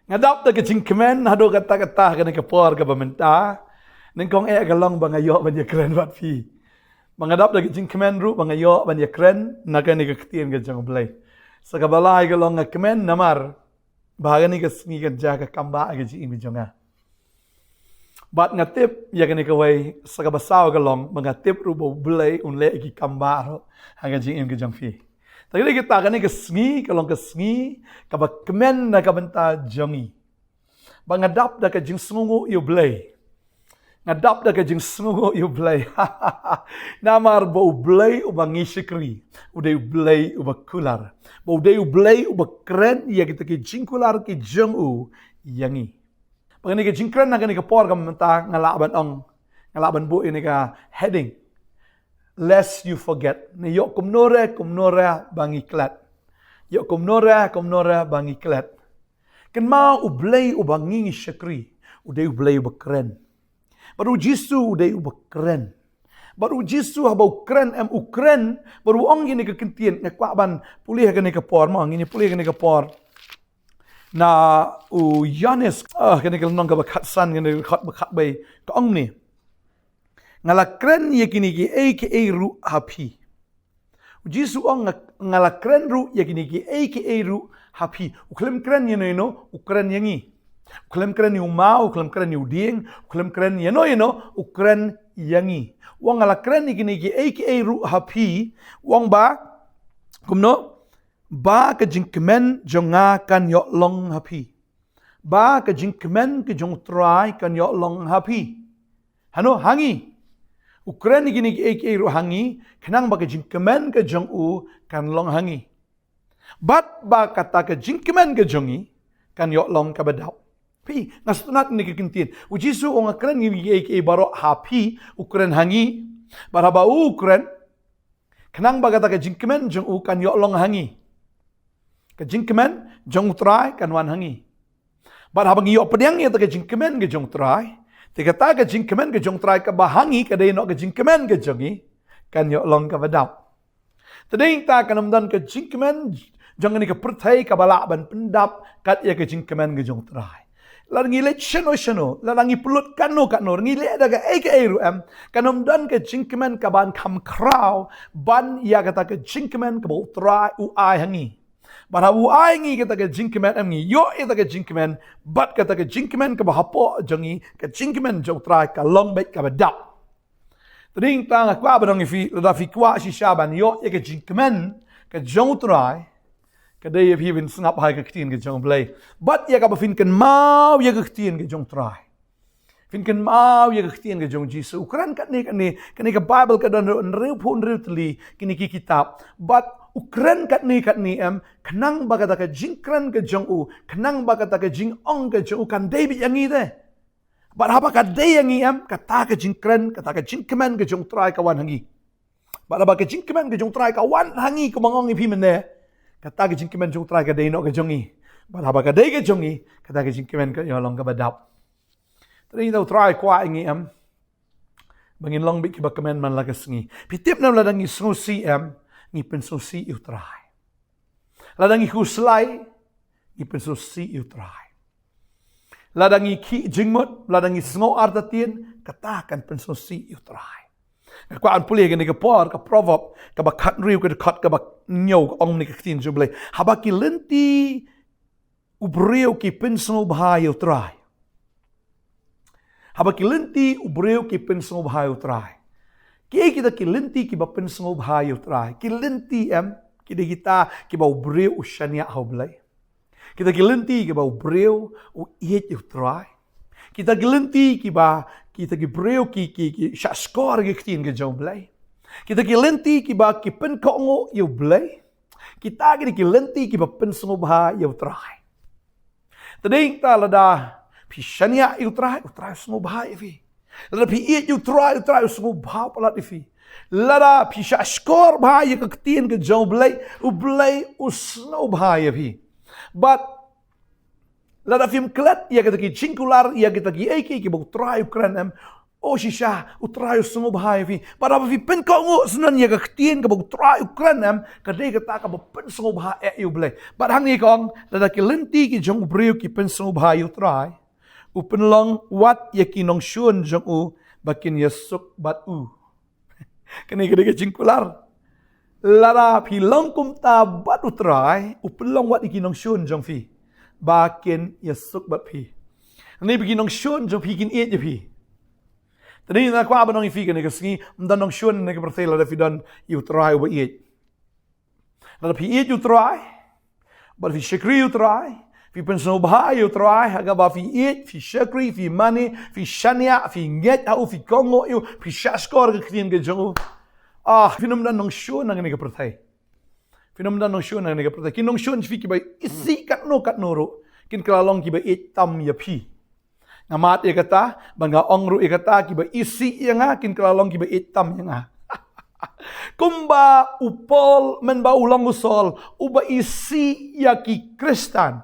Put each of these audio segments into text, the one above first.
Ngadap ta ke jingkemen hado kata-kata kena kepor ke bamenta. Nengkong galong bangayo ban ye kren wat fi. Menghadap lagi jingkemen ru bangayo ban ye kren nakan ni ketien ke jang blai. Sakabalai galong kemen namar bahagan ni ke sni ke jaga kamba ke ji imi jonga. Bat ngatip ya kena kawai sakabasau galong mengatip ru bo blai unle ki kamba ro haga ji imi ke jang fi. Tapi kita kan ni kesengi, kalau kesengi, kabak kemen nak kabenta jongi. Bangadap dah kejeng sengungu you belai. Ngadap dah kejeng sengungu you belai. Namar bau belai ubangi syekri. Udai belai ubakular. Bau udai belai ubakren ya kita kejeng kular kejeng yangi. Bangani kejeng kren nak ni kepor kabenta ngalaban ong. Ngalaban bu ini ka heading. Lest you forget. Ni yok kumnore bangi klet. Yok kumnore bangi klet. Kan mau ublay ubangi syakri. Udai ublay ubakren. Baru jisu udai ubakren. Baru jisu habau kren ukren. Baru ong gini kekentian. Ngakwaban pulih kini kepor. Mang ini pulih kini kepor. Na Yanis. Kini kelenong kabakatsan. Kini bakat bay. Kaong ni. Ngalakren yakini ki aka ru happy. Jisu ong ngalakren ru yakini ki aka ru happy. Uklem kren yeno ukren yangi. Uklem kren yu mau, uklem kren yu ding, uklem kren yeno ukren yangi. Wong ngalakren yakini ki aka ru happy. Wong ba kumno ba ke jingkemen jonga kan yok long happy. Ba ke jingkemen ke jong try kan yok long happy. Hano hangi. Ukren gini ki ru hangi, kenang baka jingkemen ke jong kan long hangi. Bat ba kata ke jingkemen ke jongi kan yok long ka badau. Pi nastunat ni kekentin. Ujisu ong ukren gini ki baro happy ukren hangi. Baraba ukren kenang ba kata ke jingkemen jong kan yok long hangi. Ke jingkemen jong try kan wan hangi. Baraba yok pedang ya ke jingkemen ke jong try. Tiga ke jingkemen ke jong try ke bahangi ke day nok ke jingkemen ke jongi kan yok long ka badap. Tading ta kanamdan ke jingkemen jong ni ke pertai ke balak ban pendap kat ya ke jingkemen ke jong try. Larangi le sheno larangi pulut kanu ngile ada ke ru kanamdan ke jingkemen ke ban kam kraw ban ya kata ke jingkemen ke bau try ai hangi. Barabu aingi kata ke jingkemen amngi yo ita ke jingkemen bat kata ke jingkemen ke bahapo jongi ke jingkemen jong try ka long bet ka badap. Tring tang kwa badong fi la fi kwa si shaban yo ke jingkemen ke jong try ke day fi bin snap hai ke tin ke jong play. Bat ya ka bafin ken mau ya ke tin ke jong try. Fin ken mau ya ke tin ke jong jisu. Ukran kat ni ke Bible ka don rew pun rew tli kini ki kitab. But ukren kat ni kenang bagata ke jingkren ke jong kenang bagata ke jing ong ke jong kan David yang ide. But apa kat day yang kata ke jingkren kata ke jingkemen ke jong try kawan hangi. But apa ke jingkemen ke jong try kawan hangi ke mangong ipi mene. Kata ke jingkemen jong try ke day no ke jongi. But apa ke day ke jongi kata ke jingkemen ke yolong ke badap. Tadi tau try kwa ingi bangin long bik ke kemen man lakas ngi. Pitip nam ladangi snusi ni pensusi utrai. Ladangi kuslai ni pensusi utrai. Ladangi ki jingmut, ladangi sngo artatien katakan pensusi utrai. Kwaan pulih gani ke por ke proverb ke bakat riu ke dekat ke bak nyau ong ni ke tin juble. Habaki lenti ubriu ki pensu bahai utrai. Habaki lenti ubriu ki pensu bahai utrai. Kita kilenti ki bapen sengob hayo try. Kilenti kita bau breu ushania hau blai. Kita kilenti ki bau breu u iet you try. Kita kilenti kita ki breu ki sha skor ki tin ke jong blai. Kita kilenti ki pen kongo you blai. Kita kilenti ki bapen sengob hayo try. Tading ta lada pishania you try sengob hayo fi. Lada pi iet you try semua bau pelat ifi. Lada pi skor bahaya ke ketien ke jauh belai usno bahaya fi. But lada film klet ya kita ki cingkular ya kita ki bau try Ukraine Oh shisha, utrai sungo bahai fi. Para fi pen kau ngu senan ya ketien ka utrai ukran am kadai kata ka pen sungo bahai yu blai. But hang ni kong da ki lenti ki jong briu ki pen sungo bahai utrai. Upen long wat ya ki nong shun jong u bakin ya suk bat u. Kani kadai ka jingkular. Lara fi long kum ta bat utrai upen long wat ki nong shun jong fi. Bakin ya suk bat fi. Ni bagi nong shun jong fi kin eat je fi. Tadi nak apa nong ifi kan kasi mdan nong shun nak bertela da fidan you try over eat. Nada pi eat you try. But fi shakri you try. Fi pensou bahai you try. Haga ba fi eat, fi shakri, fi money, fi shania, fi nget au fi kongo you, fi shaskor ke krim ke jongu. Fi mdan nong shun nang ni ke bertai. Fi mdan nong shun nang ni ke bertai. Kin nong shun fi ki ba isi kat no ro. Kin kelalong ki ba eat tam ya pi. Ngamat ia kata, bangga ongru ia kata, kiba isi yang akin kelalong kiba hitam yang Kumba upol menba ulang usol, uba isi yaki Kristan.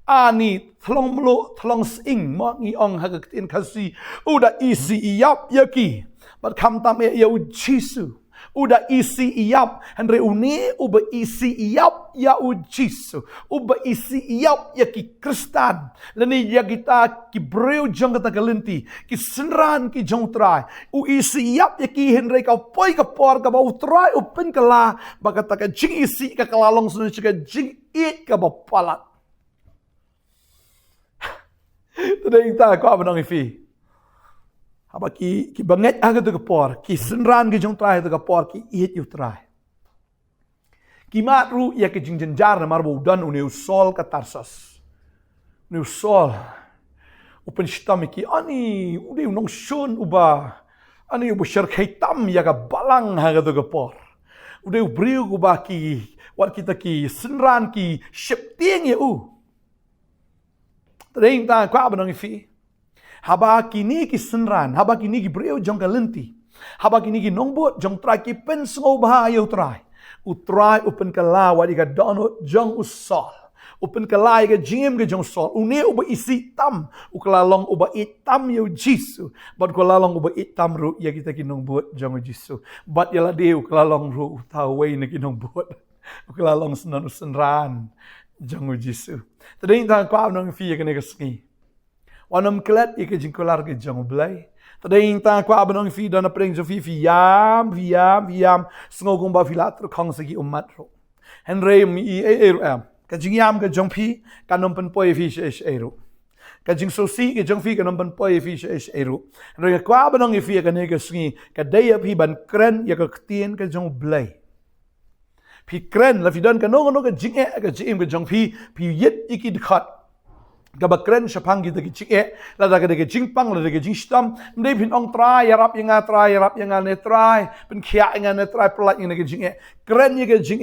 Ani thlong mlo thlong sing mo ngi ong hagatin kasi, uda isi iyap yaki. But kam tam ya ujisu. Uda isi iyap, Andre uni uba isi iyap ya ujisu, uba isi iyap ya ki Kristan, lani ya kita ki breu jong kata kalenti, ki senran ki jong trai, u isi iyap ya ki Henry kau poi ka por ka bau trai upen kala, bakata ka jing isi ka kalalong sunu ka jing it ka bapalat. Tadi kita ko apa nang ifi. Haba ki banget aga tu kapor, ki senran ki jong trai tu kapor, ki iit yu trai. Ki matru ya ki jing jenjar na marbo udan uneu sol ka tarsas. Uneu sol. Upen shtami ki ani uneu nong shun uba. Ani uba syarkai tam ya ka balang aga tu kapor. Uneu briu uba ki wat kita ki senran ki ship tieng ya u. Tadeng ta kwa abanang ifi. Haba kini ki senran, haba kini ki breu jong kalenti. Haba kini ki nongbot jong trai ki pen sengo bahaya utrai. Utrai upen kala wadi ka donut jong usol. Upen kala ka jim ka jong sol. Une uba isi tam, ukalalong uba itam yo jisu. But kalalong uba itam ru ya kita ki nongbot jong jisu. But yala de ukalalong ru tawai na ki nongbot. Ukalalong senran jong jisu. Tadeng ta kwa nong fi ka ne ka ski. Wanam klet ike jingkolar ke jong blai. Tadeng ta kwa abanong fi dana preng jo fi yam sngogong ba filat ro khong segi umat ro. Henry mi am. Ka jing yam ke jong fi kanom pen poi fi she ero. Ka jing so si ke jong fi kanom pen poi fi she ero. Henry kwa abanong fi ka ne ke sngi ka day up hi ban kren ya ka ktien ke jong blai. Pi kren la fi don ka no ka jing ka jim ke jong fi yet iki dkhat. Gabakren syapang kita kecik lada kada kecing pang lada kecing stam mdei pin ong try yarap yang ne try pin khia yang ne try pelat yang kecing kren ye kecing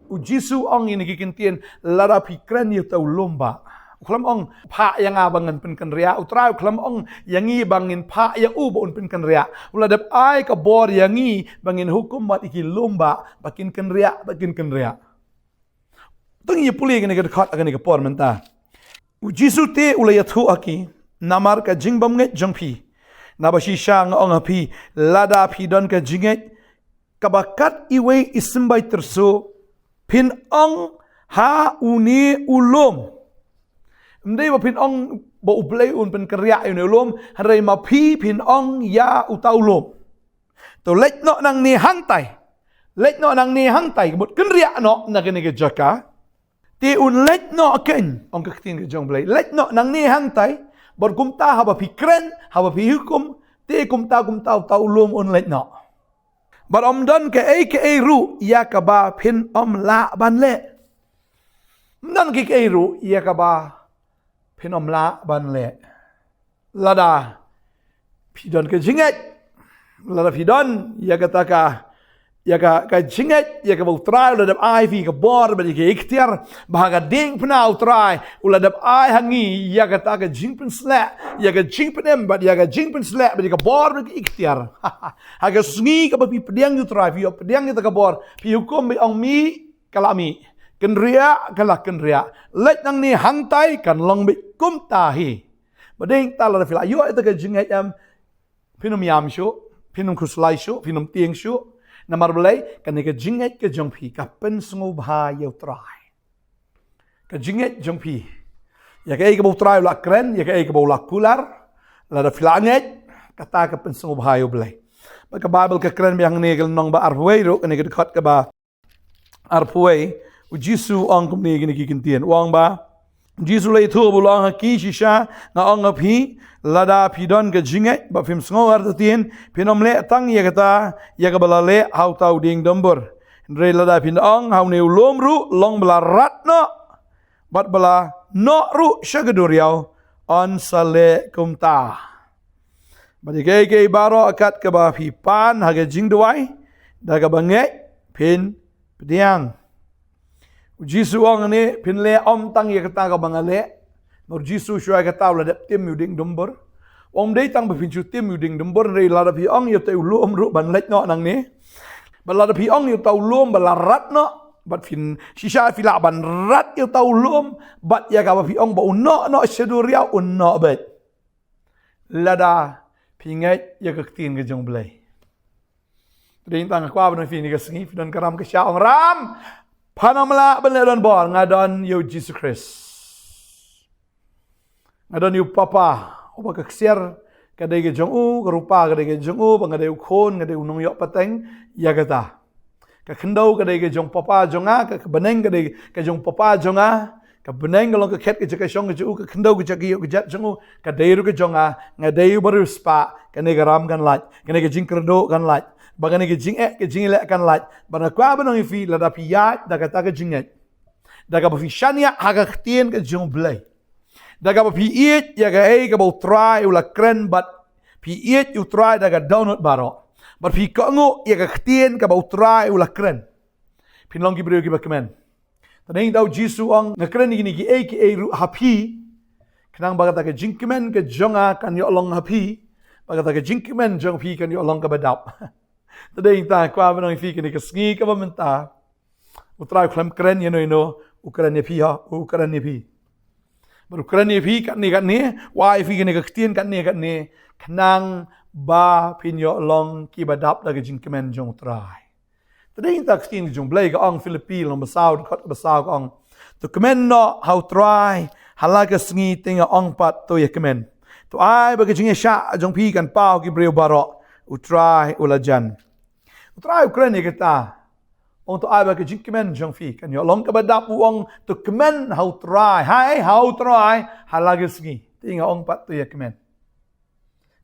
ujisu ong ini kikintien lada pi kren ye tau lomba uklam ong pha yang abangan pin kan ria utrai uklam ong yangi bangin pha yang bon pin kan ria uladap ai ka bor yangi bangin hukum mat iki lomba bakin kan ria tung ye puli kene khat akan ke por menta Ujisu te ulayathu aki namar ka jingbam nget jongpi nabashi shang ong api lada pi don ka jinget kabakat iwe isimbai terso pin ong ha uni ulom mdei ba pin ong ba uplay un pen kerya uni ulom harai ma pi pin ong ya utaulom to let no nang ni hangtai bot kenria no na kene ke jaka Ti un let no ken ong kaktin ke jong blai let no nang ni hang tai bor kumta haba pikren haba pi hukum ti kumta tau lum un let no bar om don ke ru ya ka ba pin om la ban le don ke ru ya ka ba pin om la ban le lada pi don ke jinget lada pi don ya kata ka jinget ya ka utrai uladap ai fi ka bor ba ke ikhtiar bahaga ding pna utrai uladap ai hangi ya ka jing pen slap ya ka jing pen ba ya ka jing pen slap ba ka bor ba ke ikhtiar haga sungi ka ba pi pediang utrai fi pediang kita ka bor pi hukum bi ong mi kalami kenria let nang ni hangtai kan long bi kum tahi bading tala fi ayo itu ka jinget am pinum yam shu pinum kuslai shu pinum tieng shu namar belai kan ni ke jinget ke jong phi ka pen sngu bha yau trai ka jinget jong phi ya ke ke bau trai la kren ya ke bau la kular la da filanget kata ka pen sngu bha yau belai maka Bible ke kren yang ni ke nong ba arwei ro kan ke dekat ke ba arwei u Jisu ong kum ni ki kintien wang ba Jisu lay thu bulang ki shisha nga ong phi lada pidon ke jinget ba phim sngo artin pinom le tang ye kata ya ka bala le hau tau ding dombor re lada pin ong hau ne lom ru long bala rat no bat bala no ru shagadur yau on sale kumta bagi ke baro akat ke ba phi pan ha ke jing duai da ka bange pin pediang Jisu ang ni pinle om tang ye kata ka bangale nor Jisu shua kata la dep tim uding dumbor om dei tang bepinchu tim uding dumbor rei la da pi ong ye te lu om ru ban lek no nang ni bala da pi ong ye tau lum bala rat no bat fin shisha fila ban rat ye tau lum bat ya ka pi ong ba no sheduria no bet la da pingai ye ka tin ke jong blai dei tang kwa ban fi ni ka singi dan karam ke sha ong ram Panamla benelon bor ngadon yo Jesus Christ. Ngadon yo papa oba kaksier kadai ke jong u rupa kadai ke jong u bangadai khon kadai unong yo pateng ya kata. Ka khendau kadai ke jong papa jonga ka beneng kadai ke jong papa jonga ka beneng galong ka khet ke jaka shong ke u ka khendau ke jaki yo ke jat jong u kadai ru ke jonga ngadai baru spa kanai garam kan lat kanai ke jingkerdo kan lat bagani ke jing le kan lat bana kwa banong fi la da piyat da kata ke jinget da ka fi shania haga ktien ke jong blai da ka fi it ya ga e ka bo try ula kren but fi it you try da ka download baro but fi ko ngo ya ka ktien ka bo try ula kren pin long ki breu ki ba kemen tadeng dau Jisu ang na kren ni ki e ru happy kanang bagata ke jingkemen ke jonga kan yo long happy bagata ke jingkemen jong pi kan yo long ka badap Tadeng ta kwa banong fi ke sngi ka bamenta utrai klam kren no Ukraine phi ha Ukraine phi baru Ukraine phi kan ni wai fi ke ktien kan ni khnang ba pin yo long ki badap da ke jingkemen jong trai tadeng ta ktien jong blai ka ong Philippine long basau kot basau ong to kemen no how try halaga sngi tinga ong pat to ye kemen to ai ba ke jing sha jong phi kan pau ki breu baro utrai ulajan utrai Ukraine kita ong to ai ba ke jingkemen jong phi kan yo long ka badap ong to kemen how try halaga sngi tinga ong pat to ye kemen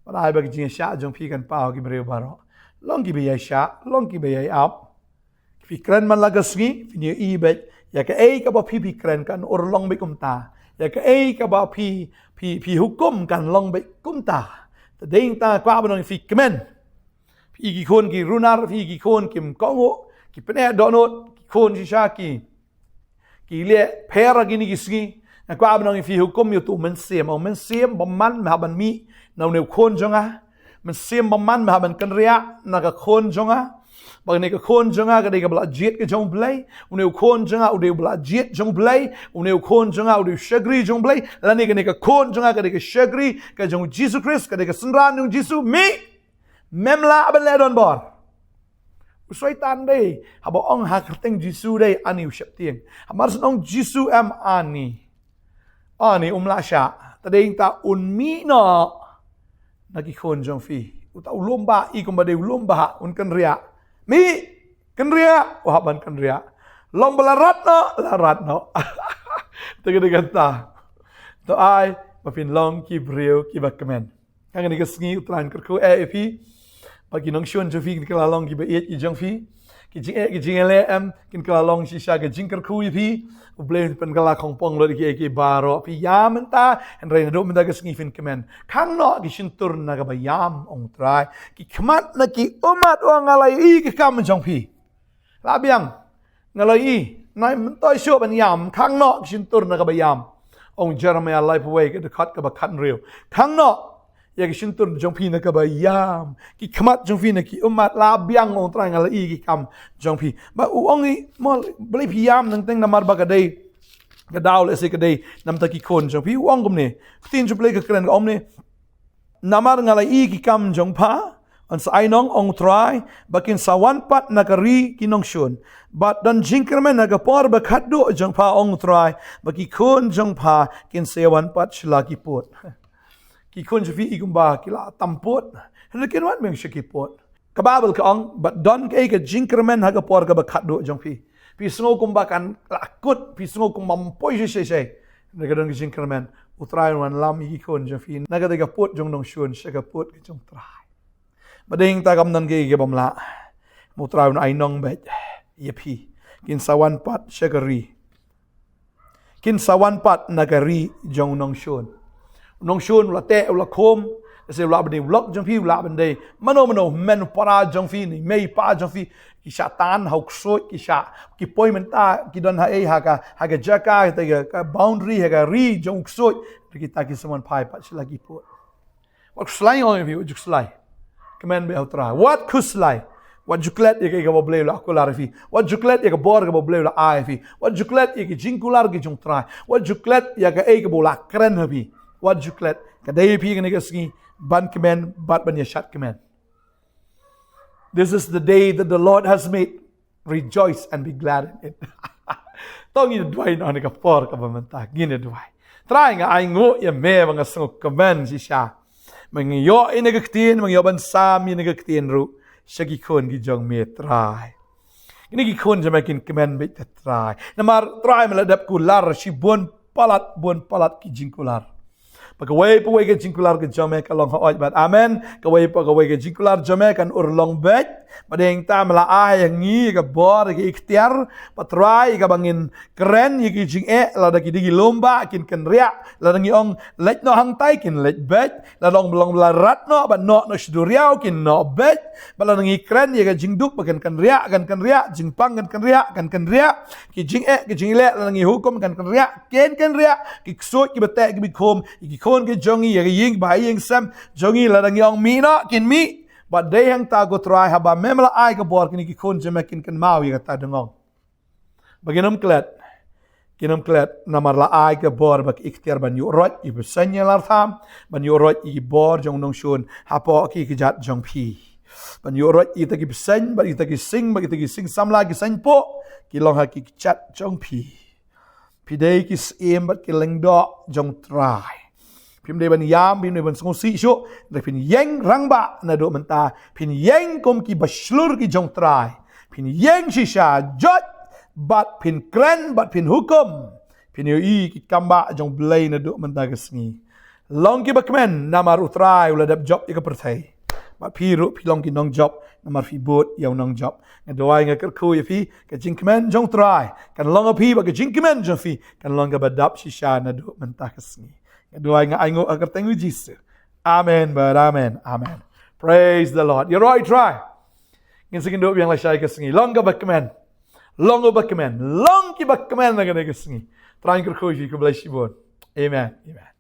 ba ai ba ke jing sha jong phi kan pau ki breu baro long ki be sha long ki be up fi kren man laga sngi fi ni i bet ya ka e ka ba phi kren kan or long be kumta ya ka e ka ba phi hukum kan long be kumta tadeng ta kwa banong fi kemen fi ki khon ki runar fi ki khon kim kongo ki pene donot ki khon shisha ki le pera gini ki sngi na kwa banong fi hukum yo tu men siem baman ma ban mi na ne khon jonga men siem baman ma ban kan ria na ka khon jonga bang ne ka khon jonga ka de ka bla jet ke jong blai une khon jonga u de bla jet jong blai une khon jonga u de shagri jong blai la ne ka khon jonga ka de ka shagri ka jong Jesus Christ ka de ka sanran nu Jesus memla ben le don bor usoi tan dei habo ong ha kerteng Jesus dei ani ushap tieng hamar ong Jesus am ani umla sha tadeng ta mi no nagi khon jong fi uta ulomba i komba de ulomba un kan ria mi kan ria wahaban kan ria long bala rat no tege kata to ai mapin long ki breu ki bakmen kang ni kesngi utran kerku fi bagi nong shon jo fi kin kala long ki be et ki jong fi ki jing le am kin kala long shisha ke jing kerku fi ublen pen kala kongpong lo ki baro pi yamenta en rein do menda kesngi fin kemen kang no ki shintur na ga bayam ong trai ki khmat na ki umat o ngalai i ki kam jong fi la biang ngalai i nai mentoi sho ban yam kang no ki shintur na ga bayam ong Jeremiah life away ke dekat ka ba kan real kang no ya ki shintur jong phi na ka ba yam ki khmat jong phi na ki umat la biang ong trai ngal i ki kam jong phi ba u ong i mo ble phi yam nang teng na mar ba ka dei ka daw le se ka dei nam ta ki khon jong phi u ong gum ne tin ju ble ka kren ka om ne namar ngalai ki kam jong pa on sa ainong ong try bakin sawan pat nakari kinong shun but dan jingkermen nagapor bakaddo jong pa ong try baki kun jong pa kin sewan pat shlaki pot ki kun jvi igumba kila tampot lekin wan meng shikipot kababel ka ong but don ke jingkermen nagapor ka bakaddo jong pi sungo kumbakan lakut pi sungo kumampoi she nagadon jingkermen utray wan lam ki kun jong fi nagadaga pot jong nong shun shakapot jong try Bading tagam nan gay gabamla. Mutraw na ay nong bet. Yapi. Kinsawan pat shagari. Kinsawan pat nagari jong nong shun. Nong shun wala te wala kom. Kasi wala bende vlog jong fi wala bende. Mano men para jong fi ni may pa jong fi. Kisha tan hauk sot kisha. Kipoy menta kidon ha haga jaka ka boundary haga ri jong sot. Kita kisaman pai pat sila gipot. Wak slay on fi ujuk slay. Kemen be outra. Wat kuslai. Wat juklet ye ka bobleu la akular fi. Wat juklet ye ka bor ka bobleu la ai fi. Wat juklet ye ka jinkular ki jong trai. Wat juklet ye ka e ka bola kren fi. Wat juklet ka dai pi ka ski ban kemen bat ban ye shat kemen. This is the day that the Lord has made. Rejoice and be glad in it. Tong ni dwai na ka por ka bamanta. Gine dwai. Try nga ay ngo ye me mga sungok kemen si siya. Mangyo inagaktin, mangyo bansam inagaktin ru, siya gikon gijong metray. Ini gikon siya makin kemen bit try. Namar try maladap kular, si buon palat kijing kular. Pagkaway ka jingkular ka jome kalong haoy bat amen. Kaway ka jingkular jome kan urlong bet. Padeng ta malaay ang ngi ka bor ka ikhtiar patray ka bangin keren yi jing lada ki digi lomba kin ria lada ngi ong let no hangtay kin let bet ladong belong belarat no bat no shuduriao kin no bet bala ngi keren yi ka jingduk bagan kan ria jing pang kan ria ki jing le lada ngi hukum kan ria ken ria ki ksot ki bete ki bikom ki kon ke jongi ye ying ba ying sam jongi la dang yong mi no kin mi but day hang ta go try haba memla ai ka bor kin ki kon je mekin kan mau ye ta dangong baginam klet kinam klet namar la ai ka bor bak ikhtiar ban yu rot i besanya lar tham ban yu rot i bor jong nong shun hapo ki jat jong pi ban yu rot i ta ki besen ba i ta ki sing samla ki san po ki long ha ki chat jong pi pidei ki sim bat ki leng do jong try Pim de ban yam pim de ban song si sho de pin yeng rang ba na do menta pin yeng kom ki baslur ki jong try pin yeng shisha jot bat pin kren bat pin hukum pin yo i ki kamba jong blay na do menta gasngi long ki bakmen namar utray ula dap job ka perthai bat piru pilong ki nong job namar fi bot yaw nong job ngadoy nga kerku ya fi ka jingkmen jong try kan long pi ba ka jingkmen jong fi kan long ka badap shisha na do menta gasngi Doa nga aingo agar tengu Jesus. Amen, but amen, amen. Praise the Lord. You're right, try. Ngin sigin do yang la shay kasengi. Long ki bakkemen na gana kasengi. Try ngir ko fi ko bless you bon. Amen. Amen.